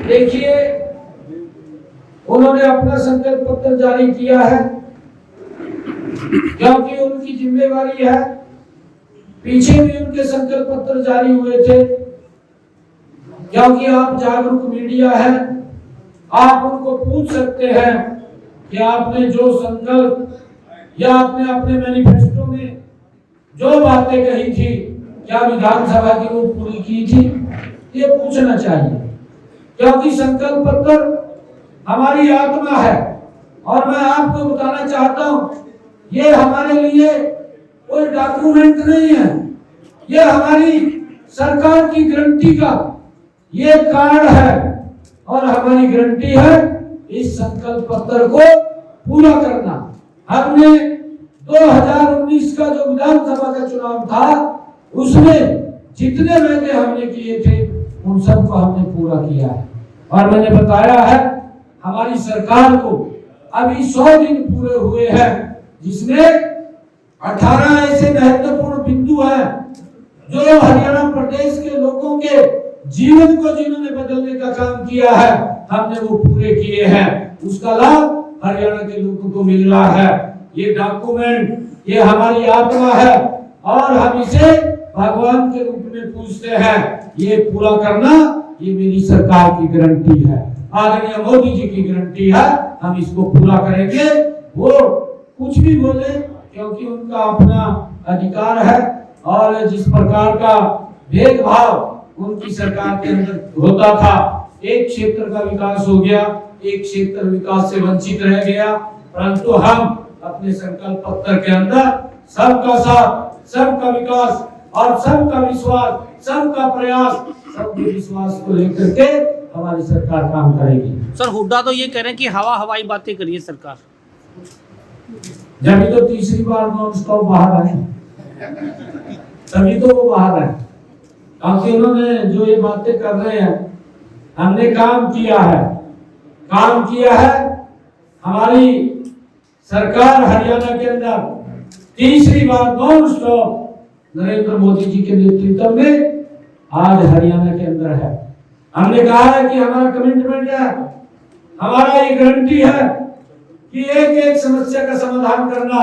देखिए, उन्होंने अपना संकल्प पत्र जारी किया है क्योंकि उनकी जिम्मेवारी है। पीछे भी उनके संकल्प पत्र जारी हुए थे क्योंकि आप जागरूक मीडिया है, आप उनको पूछ सकते हैं कि आपने जो संकल्प या आपने अपने मैनिफेस्टो में जो बातें कही थी क्या विधानसभा की वो पूरी की थी, ये पूछना चाहिए। क्योंकि संकल्प पत्र हमारी आत्मा है और मैं आपको बताना चाहता हूं ये हमारे लिए कोई डॉक्यूमेंट नहीं है, ये हमारी सरकार की गारंटी का ये कार्ड है और हमारी गारंटी है इस संकल्प पत्र को पूरा करना। हमने 2019 का जो विधानसभा का चुनाव था उसमें जितने वादे हमने किए थे उन सबको हमने पूरा किया है और मैंने बताया है हमारी सरकार को अभी 100 दिन पूरे हुए हैं जिसमें 18 ऐसे महत्वपूर्ण बिंदु हैं जो हरियाणा प्रदेश के लोगों के जीवन को जिन्होंने बदलने का काम किया है हमने वो पूरे किए हैं। उसका लाभ हरियाणा के लोगों को मिल रहा है। ये डॉक्यूमेंट ये हमारी आत्मा है और हम इसे भगवान के रूप में पूजते हैं। ये पूरा करना ये मेरी सरकार की गारंटी है, आदरणीय मोदी जी की गारंटी है। हम इसको पूरा करेंगे। वो कुछ भी बोले क्योंकि उनका अपना अधिकार है और जिस प्रकार का भेदभाव उनकी सरकार के अंदर होता था, एक क्षेत्र का विकास हो गया, एक क्षेत्र विकास से वंचित रह गया, परंतु हम अपने संकल्प पत्र के अंदर सबका साथ, सबका विकास और सबका विश्वास, सबका प्रयास, सबके विश्वास को लेकर के हमारी सरकार काम करेगी। सर हुड्डा तो ये कह रहे हैं कि हवाई बातें करिए सरकार। जब तो तीसरी बार नॉन स्टॉप बाहर आए तभी तो वो बाहर आए क्योंकि उन्होंने जो ये बातें कर रहे हैं हमने काम किया है। हमारी सरकार हरियाणा के अंदर तीसरी बार नॉन स्टॉप नरेंद्र मोदी जी के नेतृत्व में आज हरियाणा के अंदर है। हमने कहा है कि हमारा कमिटमेंट है, हमारा ये गारंटी है कि एक एक समस्या का समाधान करना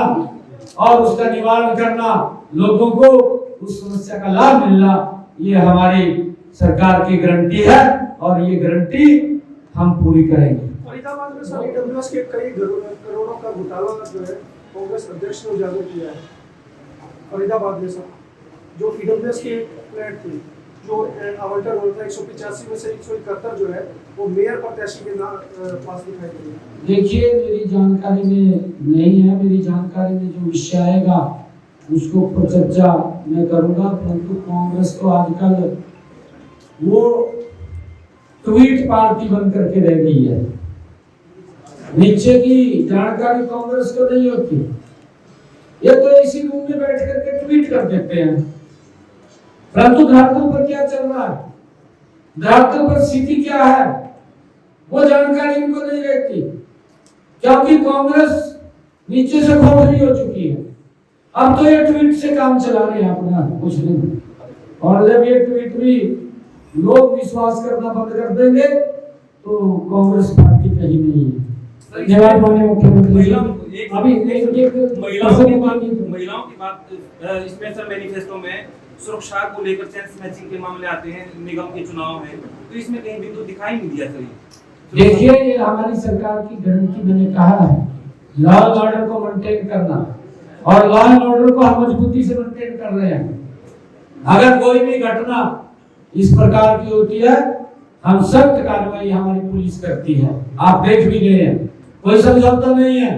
और उसका निवारण करना, लोगों को उस समस्या का लाभ मिलना, ये हमारी सरकार की गारंटी है और ये गारंटी हम पूरी करेंगे। फरीदाबाद में सर ईडब्ल्यूएस के कई करोड़ों का घोटाला जो है कांग्रेस अध्यक्ष ने उजागर किया है। फरीदाबाद में सर जो ईडब्ल्यूएस की फ्लैट थी जो आवंटन होता है 185 में से 171 जो है वो मेयर प्रत्याशी के पास दिखाई दे रही है। देखिए मेरी जानकारी में नहीं है, मेरी जानकारी में जो विषय आएगा उसको पर चर्चा मैं करूंगा, परंतु कांग्रेस तो आजकल वो ट्वीट पार्टी बन करके रह गई है। नीचे की जानकारी कांग्रेस को नहीं होती, ये तो इसी रूम में बैठ करके ट्वीट कर देते हैं, परंतु धरातल पर क्या चल रहा है, धरातल पर स्थिति क्या है वो जानकारी इनको नहीं रहती क्योंकि कांग्रेस नीचे से खोखली हो चुकी है। अब तो ये ट्वीट से काम चला रहे हैं अपना कुछ दिन, और जब ये ट्वीट भी लोग विश्वास करना बंद कर देंगे तो कांग्रेस पार्टी कहीं नहीं है। धन्यवाद माननीय मुख्यमंत्री। अभी महिलाओं की बात इसमें सर मैनिफेस्टो में सुरक्षा को लेकर सेंस मैचिंग के मामले आते हैं, निगम के चुनाव है, तो इसमें कहीं बिंदु दिखाई नहीं दिया सर। देखिए ये हमारी सरकार की गारंटी, मैंने कहा है लॉ एंड ऑर्डर को मेंटेन करना और लॉ एंड ऑर्डर को हम मजबूती से मेंटेन कर रहे हैं। अगर कोई भी घटना इस प्रकार की होती है हम सख्त कार्रवाई हमारी पुलिस करती है, आप देख भी गए हैं, कोई समझौता नहीं है।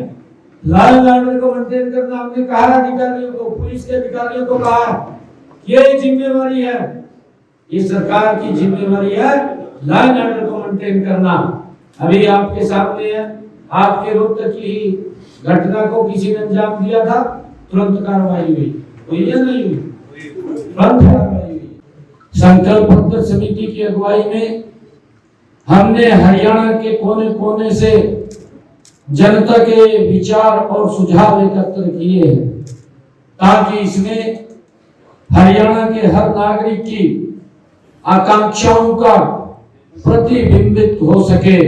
लॉ एंड ऑर्डर को मेंटेन करना हमने कहा अधिकारियों को, पुलिस के अधिकारियों को कहा ये जिम्मेवारी है, ये सरकार की जिम्मेवारी है लॉ एंड ऑर्डर को मेंटेन करना। अभी आपके सामने है, आपके रोहतक की ही घटना को किसी ने अंजाम दिया था, तुरंत कार्रवाई हुई या नहीं हुई? तुरंत कार्रवाई हुई। संकल्प पत्र समिति की अगुवाई में हमने हरियाणा के कोने कोने से जनता के विचार और सुझाव एकत्र किए हैं ताकि इसमें हरियाणा के हर नागरिक की आकांक्षाओं का प्रतिबिंबित हो सके।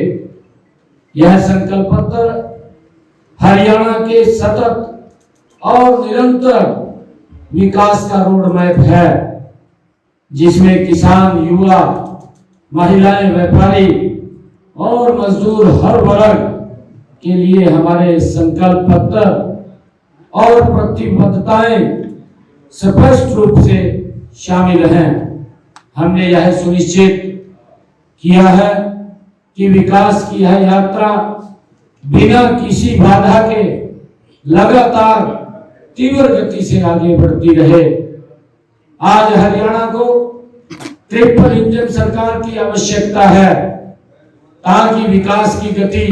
यह संकल्प पत्र हरियाणा के सतत और निरंतर विकास का रोड मैप है, जिसमें किसान, युवा, महिलाएं, व्यापारी और मजदूर हर वर्ग के लिए हमारे संकल्प पत्र और प्रतिबद्धताएं स्पष्ट रूप से शामिल हैं। हमने यह सुनिश्चित किया है कि विकास की यह यात्रा बिना किसी बाधा के लगातार तीव्र गति से आगे बढ़ती रहे। आज हरियाणा को ट्रिपल इंजन सरकार की आवश्यकता है ताकि विकास की गति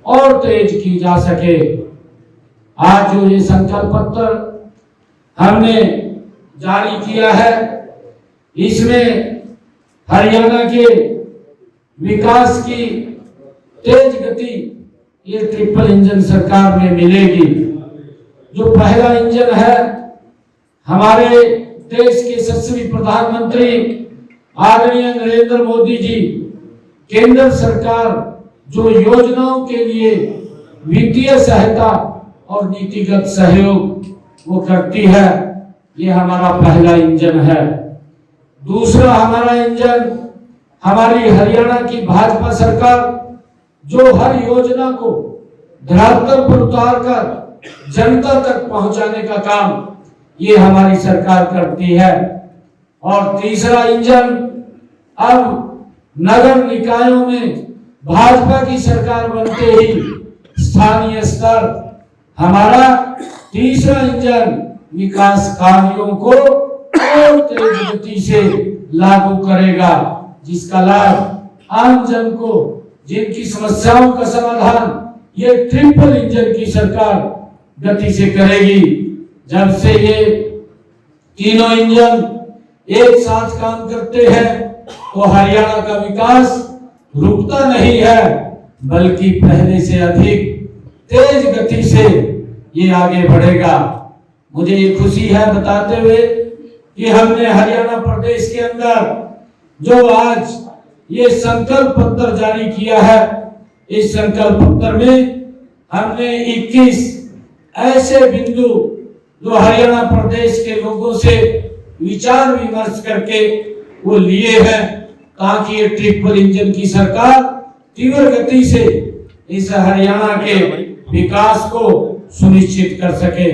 और तेज की जा सके। आज जो ये संकल्प पत्र हमने जारी किया है, इसमें हरियाणा के विकास की तेज गति ये ट्रिपल इंजन सरकार में मिलेगी। जो पहला इंजन है, हमारे देश के यशस्वी प्रधानमंत्री आदरणीय नरेंद्र मोदी जी, केंद्र सरकार जो योजनाओं के लिए वित्तीय सहायता और नीतिगत सहयोग वो करती है, ये हमारा पहला इंजन है। दूसरा हमारा इंजन हमारी हरियाणा की भाजपा सरकार, जो हर योजना को धरातल पर उतारकर जनता तक पहुंचाने का काम ये हमारी सरकार करती है। और तीसरा इंजन, अब नगर निकायों में भाजपा की सरकार बनते ही स्थानीय स्तर हमारा तीसरा इंजन विकास कार्यों को और तेज गति से लागू करेगा, जिसका लाभ आम जन को, जिनकी समस्याओं का समाधान ये ट्रिपल इंजन की सरकार गति से करेगी। जब से ये तीनों इंजन एक साथ काम करते हैं तो हरियाणा का विकास रुकता नहीं है, बल्कि पहले से अधिक तेज गति से ये आगे बढ़ेगा। मुझे ये खुशी है बताते हुए कि हमने हरियाणा प्रदेश के अंदर जो आज ये संकल्प पत्र जारी किया है, इस संकल्प पत्र में हमने 21 ऐसे बिंदु जो हरियाणा प्रदेश के लोगों से विचार विमर्श करके वो लिए हैं, ताकि ये ट्रिपल इंजन की सरकार तीव्र गति से इस हरियाणा के विकास को सुनिश्चित कर सके।